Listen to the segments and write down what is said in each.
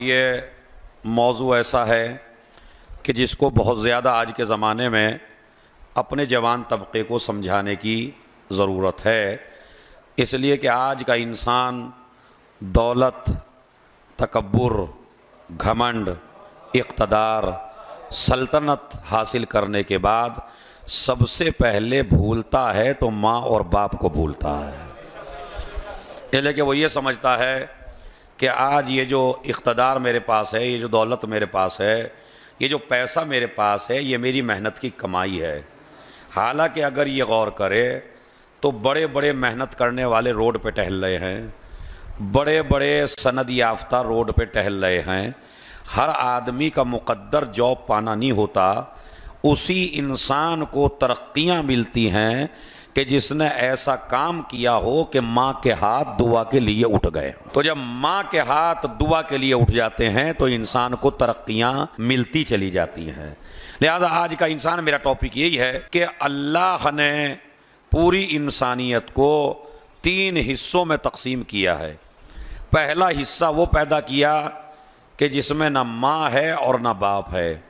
ये मौजू ऐसा है कि जिसको बहुत ज़्यादा आज के ज़माने में अपने जवान तबके को समझाने की ज़रूरत है, इसलिए कि आज का इंसान दौलत, तकब्बुर, घमंड, इक़्तिदार, सल्तनत हासिल करने के बाद सबसे पहले भूलता है तो माँ और बाप को भूलता है। इसलिए कि वो ये समझता है कि आज ये जो इक़्तिदार मेरे पास है, ये जो दौलत मेरे पास है, ये जो पैसा मेरे पास है, ये मेरी मेहनत की कमाई है। हालांकि अगर ये गौर करे तो बड़े बड़े मेहनत करने वाले रोड पे टहल रहे हैं, बड़े बड़े सनद याफ्ता रोड पे टहल रहे हैं। हर आदमी का मुक़द्दर जॉब पाना नहीं होता, उसी इंसान को तरक्कियाँ मिलती हैं कि जिसने ऐसा काम किया हो कि माँ के हाथ दुआ के लिए उठ गए। तो जब माँ के हाथ दुआ के लिए उठ जाते हैं तो इंसान को तरक्कियाँ मिलती चली जाती हैं। लिहाजा आज का इंसान, मेरा टॉपिक यही है कि अल्लाह ने पूरी इंसानियत को 3 हिस्सों में तकसीम किया है। पहला हिस्सा वो पैदा किया कि जिसमें ना माँ है और ना बाप है,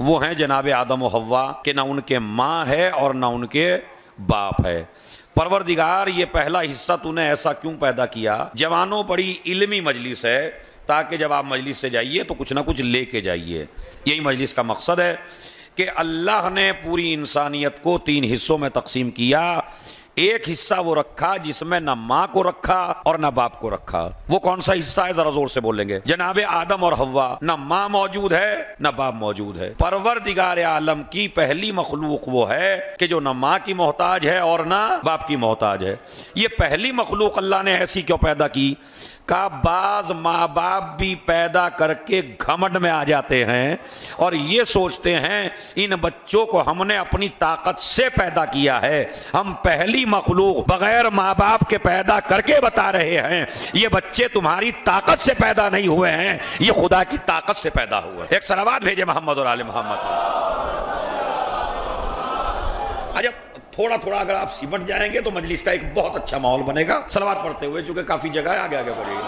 वो हैं जनाब आदम व हव्वा, कि ना उनके माँ है और ना उनके बाप है। परवरदिगार, ये पहला हिस्सा तूने ऐसा क्यों पैदा किया? जवानों, बड़ी इल्मी मजलिस है, ताकि जब आप मजलिस से जाइए तो कुछ ना कुछ लेके जाइए। यही मजलिस का मकसद है कि अल्लाह ने पूरी इंसानियत को 3 हिस्सों में तकसीम किया। एक हिस्सा वो रखा जिसमें ना माँ को रखा और ना बाप को रखा। वो कौन सा हिस्सा है? जरा जोर से बोलेंगे। जनाबे आदम और हव्वा, ना माँ मौजूद है ना बाप मौजूद है। परवरदिगार आलम की पहली मखलूक वो है कि जो ना माँ की मोहताज है और ना बाप की मोहताज है। ये पहली मखलूक अल्लाह ने ऐसी क्यों पैदा की? का बाज माँ बाप भी पैदा करके घमंड में आ जाते हैं और ये सोचते हैं इन बच्चों को हमने अपनी ताकत से पैदा किया है। हम पहली मखलूक बगैर माँ बाप के पैदा करके बता रहे हैं, ये बच्चे तुम्हारी ताकत से पैदा नहीं हुए हैं, ये खुदा की ताकत से पैदा हुए। एक सलावत भेजे मोहम्मद और आले मोहम्मद। अच्छा, थोड़ा थोड़ा अगर आप सिमट जाएंगे तो मजलिस का एक बहुत अच्छा माहौल बनेगा। सलावत पढ़ते हुए, चूंकि काफी जगह है, आगे आगे बढ़िए।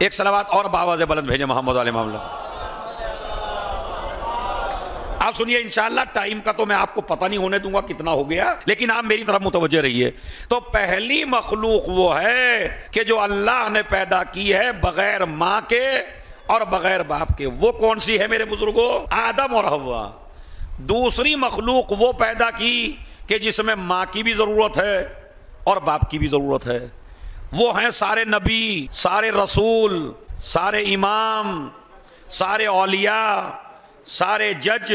एक सलावत और बावाज़े बुलंद भेजे मोहम्मद वाले मामला। आप सुनिए, इंशाअल्लाह टाइम का तो मैं आपको पता नहीं होने दूंगा कितना हो गया, लेकिन आप मेरी तरफ मुतवज्जे रहिए। तो पहली मखलूक वो है कि जो अल्लाह ने पैदा की है बगैर माँ के और बगैर बाप के। वो कौन सी है मेरे बुजुर्गों? आदम और हव्वा। दूसरी मखलूक वो पैदा की कि जिसमें माँ की भी ज़रूरत है और बाप की भी ज़रूरत है। वो हैं सारे नबी, सारे रसूल, सारे इमाम, सारे औलिया, सारे जज,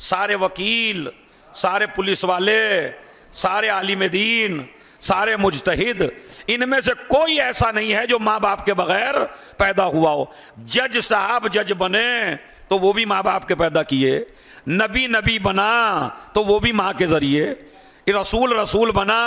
सारे वकील, सारे पुलिस वाले, सारे आलिम दीन, सारे मुजतहिद। इनमें से कोई ऐसा नहीं है जो माँ बाप के बगैर पैदा हुआ हो। जज साहब जज बने तो वो भी माँ बाप के पैदा किए, नबी बना तो वो भी माँ के जरिए, रसूल बना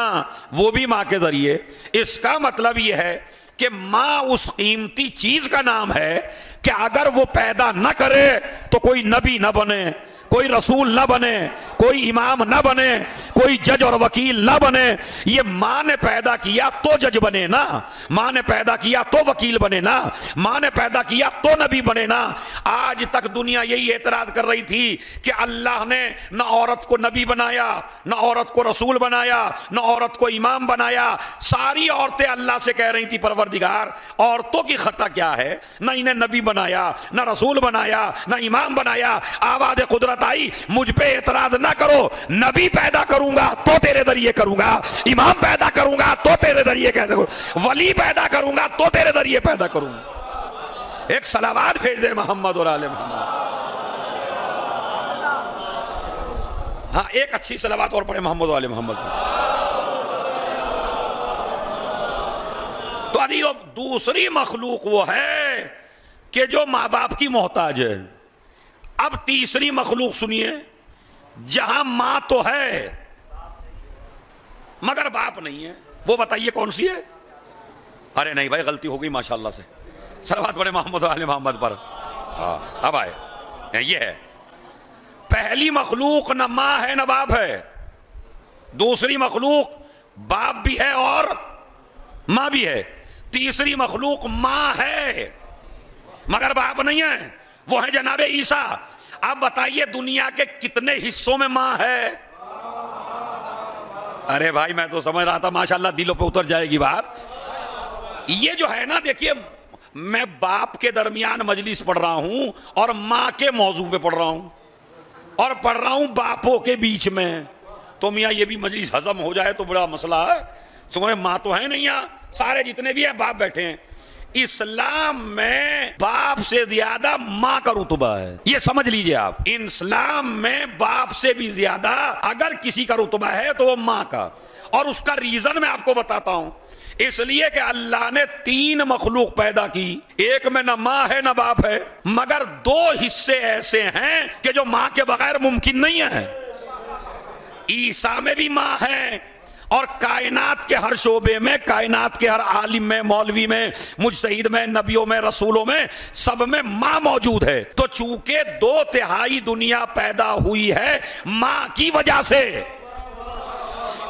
वो भी माँ के जरिए। इसका मतलब ये है कि माँ उस कीमती चीज का नाम है कि अगर वो पैदा न करे तो कोई नबी न बने, कोई रसूल न बने, कोई इमाम न बने, कोई जज और वकील न बने। ये माँ ने पैदा किया तो जज बने ना, माँ ने पैदा किया तो वकील बने ना, माँ ने पैदा किया तो नबी बने ना। आज तक दुनिया यही एतराज कर रही थी कि अल्लाह ने न औरत को नबी बनाया, न औरत को रसूल बनाया, न औरत को इमाम बनाया। सारी औरतें अल्लाह से कह रही थी, परवरदिगार औरतों की खता क्या है? न इन्हें नबी बनाया, न रसूल बनाया, न इमाम बनाया। आवाज़ कुदरत आई, मुझ पे एतराज ना करो, नबी पैदा करूंगा तो तेरे जरिए करूंगा, इमाम पैदा करूंगा तो तेरे जरिए करूंगा, वली पैदा करूंगा तो तेरे जरिए पैदा करूंगा। एक सलावत भेज दे मोहम्मद और आले मोहम्मद। हाँ, एक अच्छी सलावत और पढ़े मोहम्मद वाले मोहम्मद। तो अभी दूसरी मखलूक वो है कि जो माँ बाप की मोहताज है। अब तीसरी मखलूक सुनिए, जहां मां तो है मगर बाप नहीं है। वो बताइए कौन सी है? अरे नहीं भाई, गलती हो गई माशाल्लाह से। सलावत पढ़े मोहम्मद वाले मोहम्मद पर। हाँ, अब आए। ये है पहली मखलूक, न मां है न बाप है। दूसरी मखलूक बाप भी है और मां भी है। तीसरी मखलूक माँ है मगर बाप नहीं है, वो है जनाबे ईसा। अब बताइए दुनिया के कितने हिस्सों में माँ है? अरे भाई मैं तो समझ रहा था माशाल्लाह दिलों पे उतर जाएगी बात। ये जो है ना, देखिए मैं बाप के दरमियान मजलिस पढ़ रहा हूं और माँ के मौजू पे पढ़ रहा हूं और पढ़ रहा हूं बापों के बीच में। तो मियाँ ये भी मजलिस हजम हो जाए तो बड़ा मसला है। सुने माँ तो है नहीं, यहाँ सारे जितने भी हैं बाप बैठे हैं। इस्लाम में बाप से ज्यादा माँ का रुतबा है, ये समझ लीजिए आप। इस्लाम में बाप से भी ज्यादा अगर किसी का रुतबा है तो वो माँ का। और उसका रीजन मैं आपको बताता हूं। इसलिए कि अल्लाह ने 3 मखलूक पैदा की, एक में ना माँ है ना बाप है, मगर 2 हिस्से ऐसे हैं कि जो माँ के बगैर मुमकिन नहीं है। ईसा में भी माँ है और कायनात के हर शोबे में, कायनात के हर आलिम में, मौलवी में, मुज्तहिद में, नबियों में, रसूलों में, सब में माँ मौजूद है। तो चूंकि 2/3 दुनिया पैदा हुई है माँ की वजह से,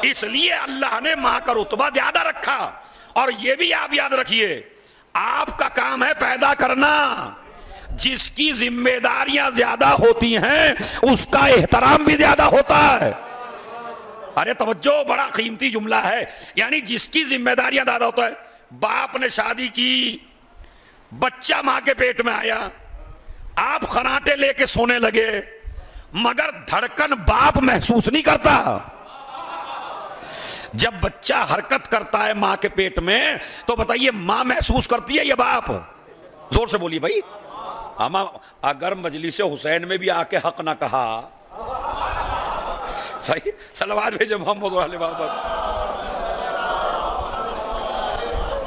इसलिए अल्लाह ने माँ का रुतबा ज्यादा रखा। और यह भी आप याद रखिए, आपका काम है पैदा करना। जिसकी जिम्मेदारियां ज्यादा होती हैं उसका एहतराम भी ज्यादा होता है। अरे तवज्जो, बड़ा कीमती जुमला है। यानी जिसकी जिम्मेदारियां ज्यादा होता है। बाप ने शादी की, बच्चा मां के पेट में आया, आप खनाटे लेके सोने लगे, मगर धड़कन बाप महसूस नहीं करता। जब बच्चा हरकत करता है मां के पेट में तो बताइए मां महसूस करती है या बाप? जोर से बोलिए भाई। अमा अगर मजलिस हुसैन में भी आके हक ना कहा, सही सलवात भेजे मोहम्मद वाले मोहम्मद।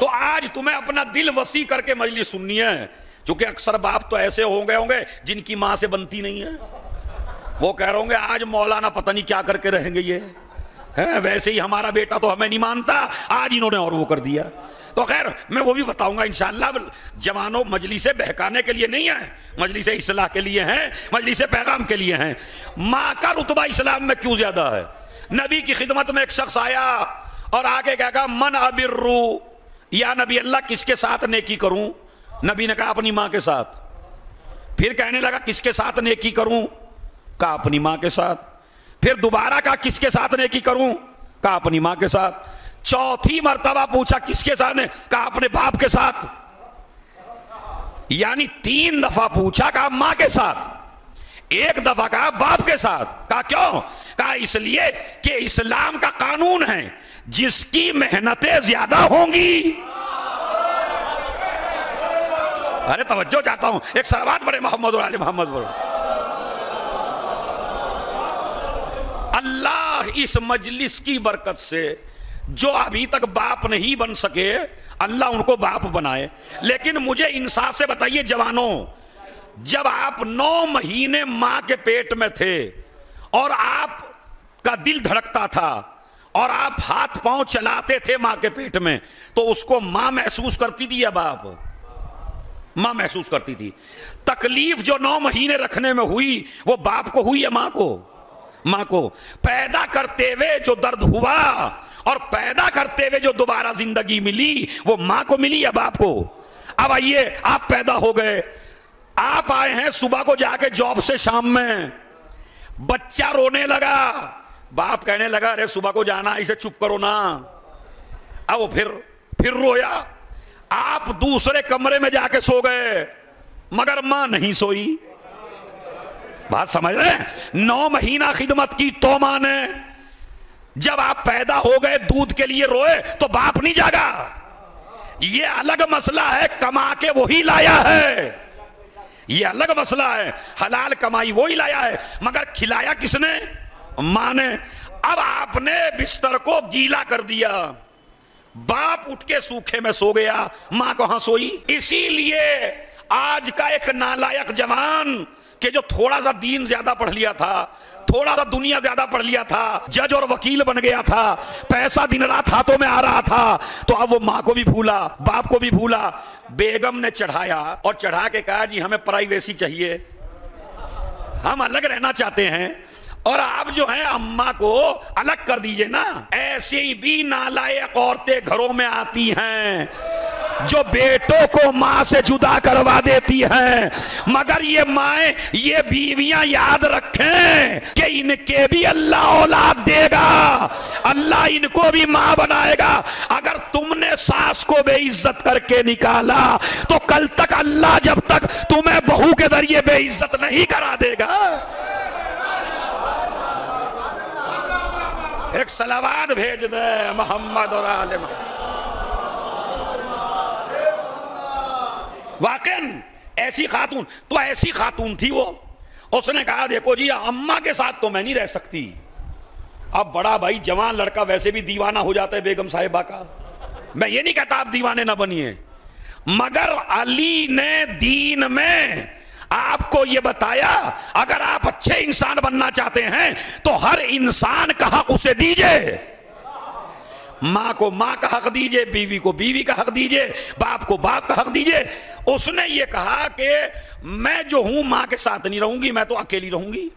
तो आज तुम्हें अपना दिल वसी करके मजलिस सुननी है, क्योंकि अक्सर बाप तो ऐसे होंगे जिनकी मां से बनती नहीं है। वो कह रहे होंगे आज मौलाना पता नहीं क्या करके रहेंगे ये है, वैसे ही हमारा बेटा तो हमें नहीं मानता, आज इन्होंने और वो कर दिया। तो खैर मैं वो भी बताऊंगा इंशाअल्लाह। जवानों, मजलिसे बहकाने के लिए नहीं है, मजलिसे इस्लाह के लिए हैं, मजलिसे पैगाम के लिए हैं। माँ का रुतबा इस्लाम में क्यों ज्यादा है? नबी की खिदमत में एक शख्स आया और आगे क्या कहा, मन अबिर्रु, या नबी अल्लाह किसके साथ नेकी करूं? नबी ने कहा अपनी माँ के साथ। फिर कहने लगा किसके साथ नेकी करूं? कहा अपनी माँ के साथ। फिर दोबारा कहा किसके साथ नेकी करूं? कहा अपनी माँ के साथ। चौथी मर्तबा पूछा किसके साथ? कहा अपने बाप के साथ। यानी 3 दफा पूछा, कहा माँ के साथ, 1 दफा कहा बाप के साथ। कहा क्यों? कहा इसलिए कि इस्लाम का कानून है जिसकी मेहनतें ज्यादा होंगी। अरे तवज्जो चाहता हूं, एक सलावत पढ़े मोहम्मद वाले मोहम्मद बोलो। अल्लाह इस मजलिस की बरकत से जो अभी तक बाप नहीं बन सके, अल्लाह उनको बाप बनाए। लेकिन मुझे इंसाफ से बताइए जवानों, जब आप 9 महीने मां के पेट में थे और आपका दिल धड़कता था और आप हाथ पांव चलाते थे मां के पेट में, तो उसको मां महसूस करती थी या बाप? मां महसूस करती थी। तकलीफ जो 9 महीने रखने में हुई वो बाप को हुई या मां को? मां को। पैदा करते हुए जो दर्द हुआ और पैदा करते हुए जो दोबारा जिंदगी मिली वो मां को मिली या बाप को? अब आइए, आप पैदा हो गए, आप आए हैं सुबह को जाके जॉब से, शाम में बच्चा रोने लगा, बाप कहने लगा अरे सुबह को जाना, इसे चुप करो ना। अब वो फिर रोया, आप दूसरे कमरे में जाके सो गए, मगर मां नहीं सोई। बात समझ रहे हैं? 9 महीना खिदमत की तो मां ने, जब आप पैदा हो गए दूध के लिए रोए तो बाप नहीं जागा। ये अलग मसला है, कमा के वही लाया है, ये अलग मसला है, हलाल कमाई वही लाया है, मगर खिलाया किसने? मां ने। अब आपने बिस्तर को गीला कर दिया, बाप उठ के सूखे में सो गया, मां कहां सोई? इसीलिए आज का एक नालायक जवान कि जो थोड़ा सा दीन ज्यादा पढ़ लिया था, थोड़ा सा दुनिया ज्यादा पढ़ लिया था, जज और वकील बन गया था, पैसा दिन रात हाथों में आ रहा था, तो अब वो माँ को भी भूला, बाप को भी भूला। बेगम ने चढ़ाया और चढ़ा के कहा जी हमें प्राइवेसी चाहिए, हम अलग रहना चाहते हैं, और आप जो है अम्मा को अलग कर दीजिए ना। ऐसे भी नालायक औरतें घरों में आती हैं जो बेटों को माँ से जुदा करवा देती हैं, मगर ये माएँ, ये बीवियां याद रखें कि इनके भी अल्लाह औलाद देगा, अल्लाह इनको भी माँ बनाएगा। अगर तुमने सास को बेइज्जत करके निकाला तो कल तक अल्लाह जब तक तुम्हें बहू के जरिए बेइज्जत नहीं करा देगा। एक सलावात भेज दे मोहम्मद और आले मोहम्मद। वाकई ऐसी खातून, तो ऐसी खातून थी वो, उसने कहा देखो जी अम्मा के साथ तो मैं नहीं रह सकती। अब बड़ा भाई जवान लड़का वैसे भी दीवाना हो जाता है बेगम साहिबा का, मैं ये नहीं कहता आप दीवाने ना बनिए, मगर अली ने दीन में आपको ये बताया अगर आप अच्छे इंसान बनना चाहते हैं तो हर इंसान का हक उसे दीजिए। माँ को माँ का हक दीजिए, बीवी को बीवी का हक दीजिए, बाप को बाप का हक दीजिए। उसने ये कहा कि मैं जो हूं माँ के साथ नहीं रहूंगी, मैं तो अकेली रहूंगी।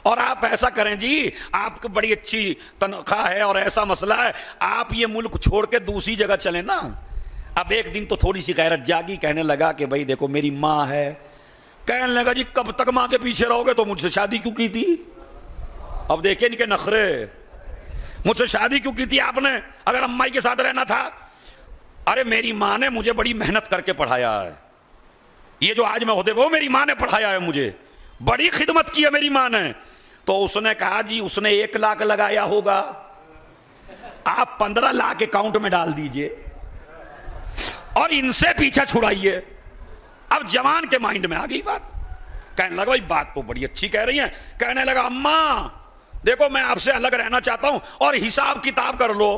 और आप ऐसा करें जी, आपको बड़ी अच्छी तनख्वाह है और ऐसा मसला है, आप ये मुल्क छोड़ के दूसरी जगह चले ना। अब एक दिन तो थोड़ी सी गैरत जागी, कहने लगा कि भाई देखो मेरी माँ है। कहने लगा जी कब तक माँ के पीछे रहोगे, तो मुझसे शादी क्यों की थी? अब देखे इनके नखरे, मुझसे शादी क्यों की थी आपने अगर अम्माई के साथ रहना था? अरे मेरी माँ ने मुझे बड़ी मेहनत करके पढ़ाया है, ये जो आज मैं होते वो मेरी माँ ने पढ़ाया है, मुझे बड़ी खिदमत की है मेरी माँ ने। तो उसने कहा जी उसने 1 लाख लगाया होगा, आप 15 लाख अकाउंट में डाल दीजिए और इनसे पीछा छुड़ाइए। अब जवान के माइंड में आ गई बात, कहने लगा भाई बात तो बड़ी अच्छी कह रही है। कहने लगा अम्मा देखो मैं आपसे अलग रहना चाहता हूं और हिसाब किताब कर लो।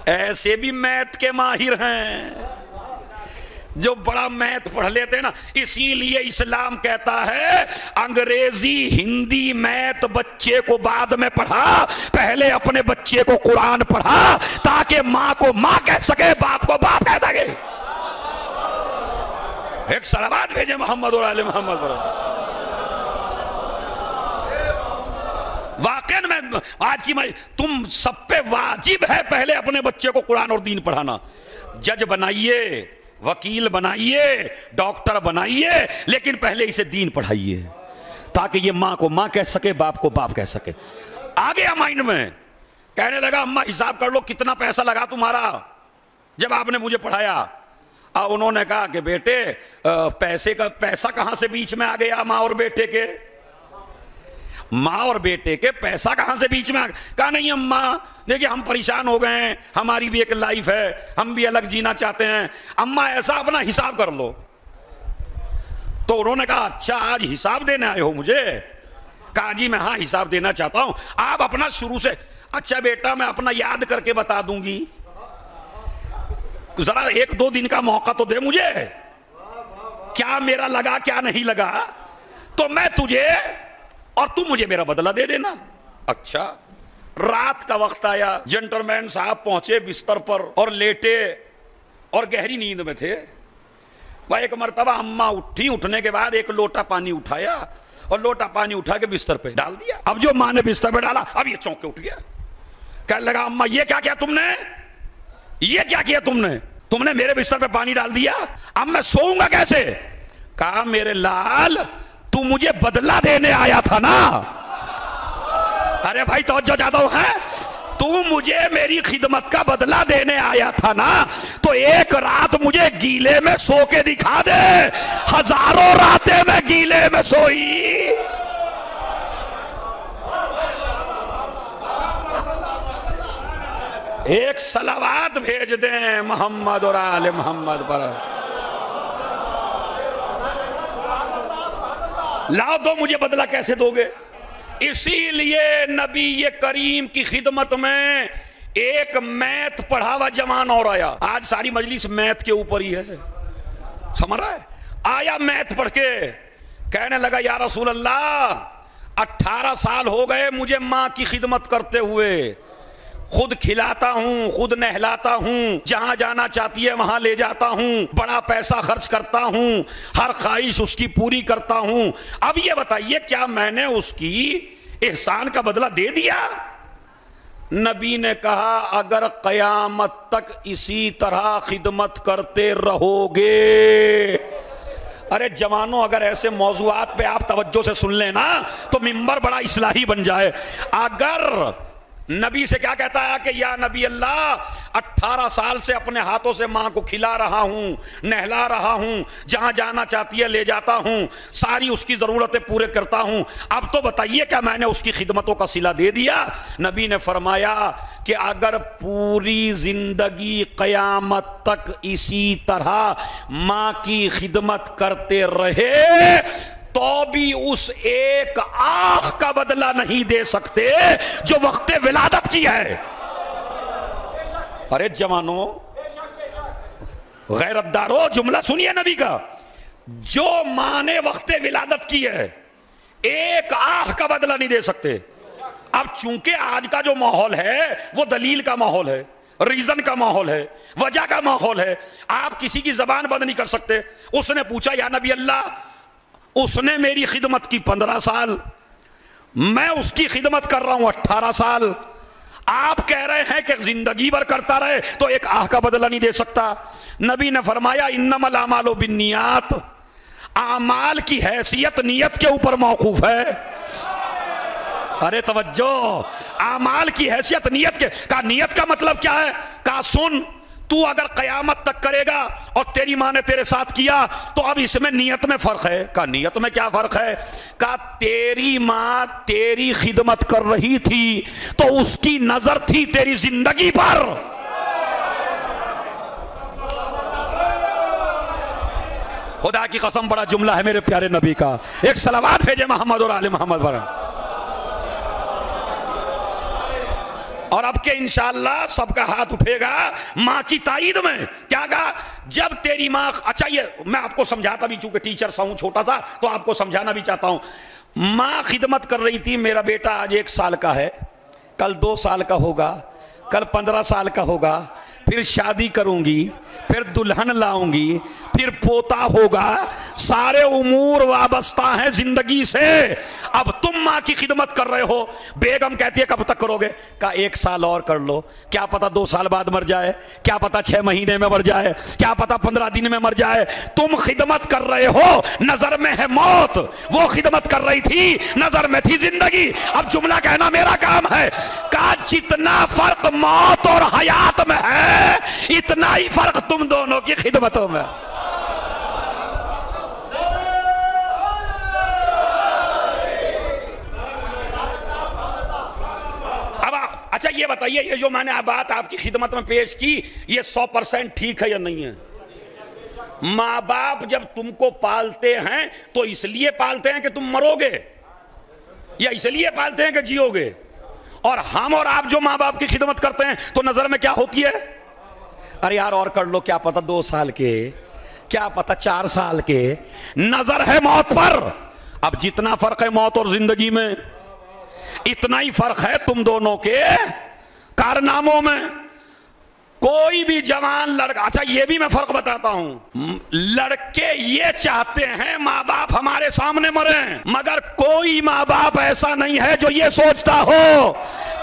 ऐसे भी मैथ के माहिर हैं जो बड़ा मैथ पढ़ लेते हैं ना, इसीलिए इस्लाम कहता है अंग्रेजी हिंदी मैथ बच्चे को बाद में पढ़ा, पहले अपने बच्चे को कुरान पढ़ा ताकि माँ को माँ कह सके, बाप को बाप कह सके। एक सलावत भेजे मोहम्मद और आले मोहम्मद पर। वाकई में आज की तुम सब पे वाजिब है पहले अपने बच्चे को कुरान और दीन पढ़ाना। जज बनाइए, वकील बनाइए, डॉक्टर बनाइए, लेकिन पहले इसे दीन पढ़ाइए ताकि ये माँ को माँ कह सके, बाप को बाप कह सके। आ गया माइंड में, कहने लगा अम्मा हिसाब कर लो कितना पैसा लगा तुम्हारा जब आपने मुझे पढ़ाया। अब उन्होंने कहा कि बेटे पैसा कहां से बीच में आ गया? माँ और बेटे के, माँ और बेटे के पैसा कहां से बीच में आ गया? कहा नहीं अम्मा देखिए हम परेशान हो गए हैं, हमारी भी एक लाइफ है, हम भी अलग जीना चाहते हैं, अम्मा ऐसा अपना हिसाब कर लो। तो उन्होंने कहा अच्छा आज हिसाब देने आए हो मुझे? कहा जी मैं हाँ हिसाब देना चाहता हूं। आप अपना शुरू से, अच्छा बेटा मैं अपना याद करके बता दूंगी, जरा 1-2 दिन का मौका तो दे मुझे, क्या मेरा लगा क्या नहीं लगा तो मैं तुझे और तू मुझे मेरा बदला दे देना। अच्छा रात का वक्त आया, जेंटलमैन साहब पहुंचे बिस्तर पर और लेटे और गहरी नींद में थे। वह एक मर्तबा अम्मा उठी, उठने के बाद एक लोटा पानी उठाया और लोटा पानी उठा के बिस्तर पे डाल दिया। अब जो माँ ने बिस्तर पे डाला अब ये चौंक के उठ गया, कहने लगा अम्मा ये क्या किया तुमने, ये क्या किया तुमने, तुमने मेरे बिस्तर पे पानी डाल दिया, अब मैं सोऊंगा कैसे? कहा मेरे लाल तू मुझे बदला देने आया था ना। अरे भाई तवज्जो ज्यादा है, तू मुझे मेरी खिदमत का बदला देने आया था ना, तो एक रात मुझे गीले में सो के दिखा दे, हजारों रातें मैं गीले में सोई। एक सलावात भेज दें मोहम्मद और आले मोहम्मद पर। लाओ दो मुझे बदला कैसे दोगे? इसीलिए नबी ये करीम की खिदमत में एक मैथ पढ़ा हुआ जवान और आया। आज सारी मजलिस मैथ के ऊपर ही है, समझ रहा है? आया मैथ पढ़ के, कहने लगा या रसूल अल्लाह 18 साल हो गए मुझे माँ की खिदमत करते हुए, खुद खिलाता हूं, खुद नहलाता हूं, जहां जाना चाहती है वहां ले जाता हूं, बड़ा पैसा खर्च करता हूं, हर ख्वाहिश उसकी पूरी करता हूं। अब ये बताइए क्या मैंने उसकी एहसान का बदला दे दिया? नबी ने कहा अगर क़यामत तक इसी तरह खिदमत करते रहोगे, अरे जवानों अगर ऐसे मौज़ूआत पे आप तवज्जो से सुन लेना तो मिंबर बड़ा इस्लाही बन जाए। अगर नबी से क्या कहता है कि या नबी अल्लाह 18 साल से अपने हाथों से माँ को खिला रहा हूँ, नहला रहा हूँ, जहाँ जाना चाहती है ले जाता हूँ, सारी उसकी ज़रूरतें पूरे करता हूँ, अब तो बताइए क्या मैंने उसकी खिदमतों का सिला दे दिया? नबी ने फरमाया कि अगर पूरी ज़िंदगी क़यामत तक इसी तरह माँ की खिदमत करते रहे तो भी उस एक आह का बदला नहीं दे सकते जो वक्त विलादत की है। अरे जवानों, गैरतदारो, जुमला सुनिए नबी का, जो मां ने वक्त विलादत की है एक आह का बदला नहीं दे सकते। अब चूंकि आज का जो माहौल है वो दलील का माहौल है, रीजन का माहौल है, वजह का माहौल है, आप किसी की जबान बंद नहीं कर सकते। उसने पूछा या नबी अल्लाह, उसने मेरी खिदमत की 15 साल, मैं उसकी खिदमत कर रहा हूं 18 साल, आप कह रहे हैं कि जिंदगी भर करता रहे तो एक आह का बदला नहीं दे सकता। नबी ने फरमाया इन्नमल आमालु बिन्नियात, आमाल की हैसियत नियत के ऊपर मौकूफ है। अरे तवज्जो, आमाल की हैसियत नियत के, का नियत का मतलब क्या है? का सुन, तू अगर क़यामत तक करेगा और तेरी माँ ने तेरे साथ किया तो अब इसमें नियत में फ़र्क है। का नियत में क्या फ़र्क है? का तेरी माँ तेरी खिदमत कर रही थी तो उसकी नज़र थी तेरी जिंदगी पर। खुदा की कसम बड़ा जुमला है मेरे प्यारे नबी का, एक सलावत भेजे मोहम्मद और आले मोहम्मद पर। और अब के इंशाअल्लाह सबका हाथ उठेगा माँ की ताईद में। क्या कहा? जब तेरी माँ, अच्छा ये मैं आपको समझाता भी, चूंकि टीचर सा हूं, छोटा था, तो आपको समझाना भी चाहता हूं। माँ खिदमत कर रही थी, मेरा बेटा आज 1 साल का है, कल 2 साल का होगा, कल 15 साल का होगा, फिर शादी करूंगी, फिर दुल्हन लाऊंगी, फिर पोता होगा, सारे उमूर वाबस्ता हैं जिंदगी से। अब तुम माँ की खिदमत कर रहे हो, बेगम कहती है कब तक करोगे? का 1 साल और कर लो, क्या पता 2 साल बाद मर जाए, क्या पता 6 महीने में मर जाए, क्या पता 15 दिन में मर जाए। तुम खिदमत कर रहे हो, नजर में है मौत, वो खिदमत कर रही थी, नजर में थी जिंदगी। अब जुमला कहना मेरा काम है। का जितना फर्क मौत और हयात में है इतना ही फर्क तुम दोनों की खिदमतों में। अच्छा ये बताइए, ये जो मैंने बात आपकी खिदमत में पेश की, ये 100% ठीक है या नहीं है? माँ बाप जब तुमको पालते हैं तो इसलिए पालते हैं कि तुम मरोगे, या इसलिए पालते हैं कि जियोगे? और हम और आप जो माँ बाप की खिदमत करते हैं तो नजर में क्या होती है? अरे यार और कर लो, क्या पता 2 साल के, क्या पता 4 साल के, नजर है मौत पर। अब जितना फर्क है मौत और जिंदगी में, इतना ही फर्क है तुम दोनों के कारनामों में। कोई भी जवान लड़का, अच्छा ये भी मैं फर्क बताता हूं, लड़के ये चाहते हैं माँ बाप हमारे सामने मरे, मगर कोई माँ बाप ऐसा नहीं है जो ये सोचता हो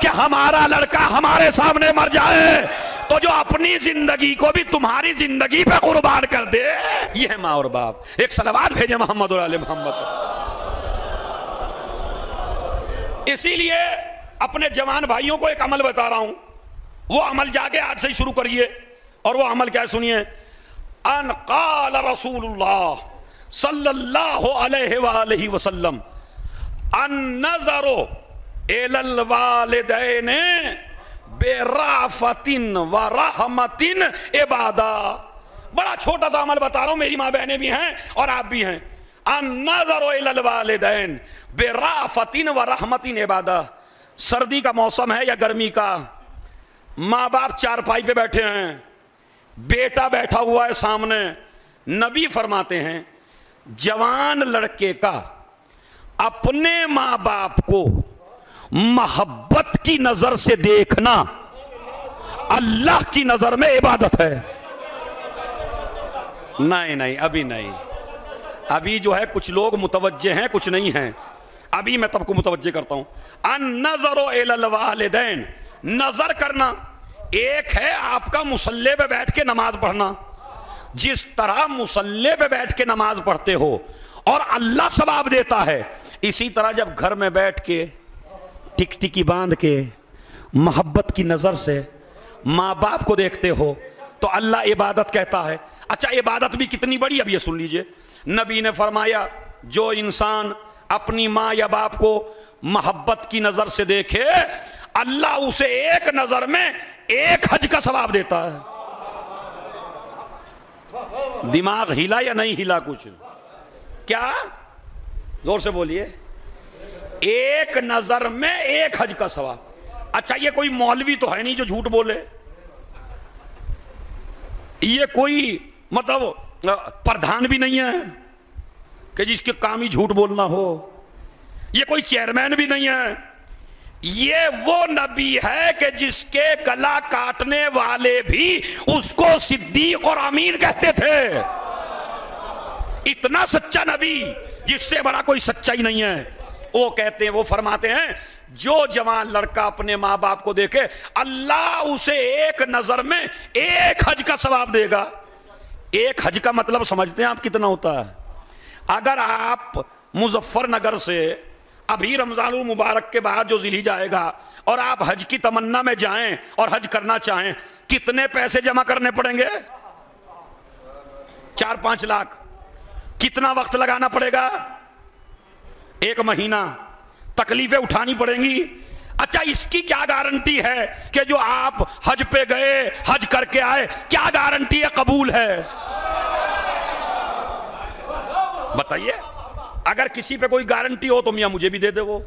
कि हमारा लड़का हमारे सामने मर जाए तो जो अपनी जिंदगी को भी तुम्हारी जिंदगी पे कुर्बान कर दे। ये है माँ और बाप। एक सलावत भेजे मोहम्मद और आले मोहम्मद। इसीलिए अपने जवान भाइयों को एक अमल बता रहा हूं, वो अमल जाके आज से ही शुरू करिए। और वो अमल क्या है सुनिए। अन क़ाल रसूलुल्लाह सल्लल्लाहु अलैहि वसल्लम अन नज़रो इलल वालिदैन बेराफतिन व रहमतिन इबादा। बड़ा छोटा सा अमल बता रहा हूं, मेरी माँ बहनें भी हैं और आप भी हैं। अन नज़रो इलल वालिदैन बेराफतिन व रहमतिन इबादा। सर्दी का मौसम है या गर्मी का, माँ बाप चारपाई पे बैठे हैं, बेटा बैठा हुआ है सामने। नबी फरमाते हैं जवान लड़के का अपने माँ बाप को मोहब्बत की नजर से देखना अल्लाह की नजर में इबादत है। नहीं नहीं, अभी नहीं, अभी जो है कुछ लोग मुतवज्जे हैं, कुछ नहीं हैं। अभी मैं तबको मुतवज्जे करता हूं। अन नज़रो इलल वालिदैन नजर करना, एक है आपका मुसल्ले पे बैठ के नमाज पढ़ना। जिस तरह मुसल्ले पे बैठ के नमाज पढ़ते हो और अल्लाह सवाब देता है, इसी तरह जब घर में बैठ के टिकटिकी बांध के मोहब्बत की नजर से माँ बाप को देखते हो तो अल्लाह इबादत कहता है। अच्छा, इबादत भी कितनी बड़ी, अब ये सुन लीजिए। नबी ने फरमाया, जो इंसान अपनी माँ या बाप को मोहब्बत की नजर से देखे, अल्लाह उसे एक नजर में एक हज का सवाब देता है। दिमाग हिला या नहीं हिला? कुछ क्या, जोर से बोलिए। एक नजर में एक हज का सवाब। अच्छा, ये कोई मौलवी तो है नहीं जो झूठ बोले, ये कोई मतलब प्रधान भी नहीं है कि जिसके काम ही झूठ बोलना हो, ये कोई चेयरमैन भी नहीं है, ये वो नबी है कि जिसके गला काटने वाले भी उसको सिद्दीक और अमीन कहते थे। इतना सच्चा नबी, जिससे बड़ा कोई सच्चा ही नहीं है। वो कहते हैं, वो फरमाते हैं, जो जवान लड़का अपने माँ बाप को देखे, अल्लाह उसे एक नजर में एक हज का सवाब देगा। एक हज का मतलब समझते हैं आप कितना होता है? अगर आप मुजफ्फरनगर से अभी रमजानुल मुबारक के बाद जो जिलहिज आएगा और आप हज की तमन्ना में जाएं और हज करना चाहें, कितने पैसे जमा करने पड़ेंगे? 4-5 लाख। कितना वक्त लगाना पड़ेगा? 1 महीना। तकलीफें उठानी पड़ेंगी। अच्छा, इसकी क्या गारंटी है कि जो आप हज पे गए, हज करके आए, क्या गारंटी है कबूल है? बताइए। अगर किसी पे कोई गारंटी हो तो मियां मुझे भी दे दे वो।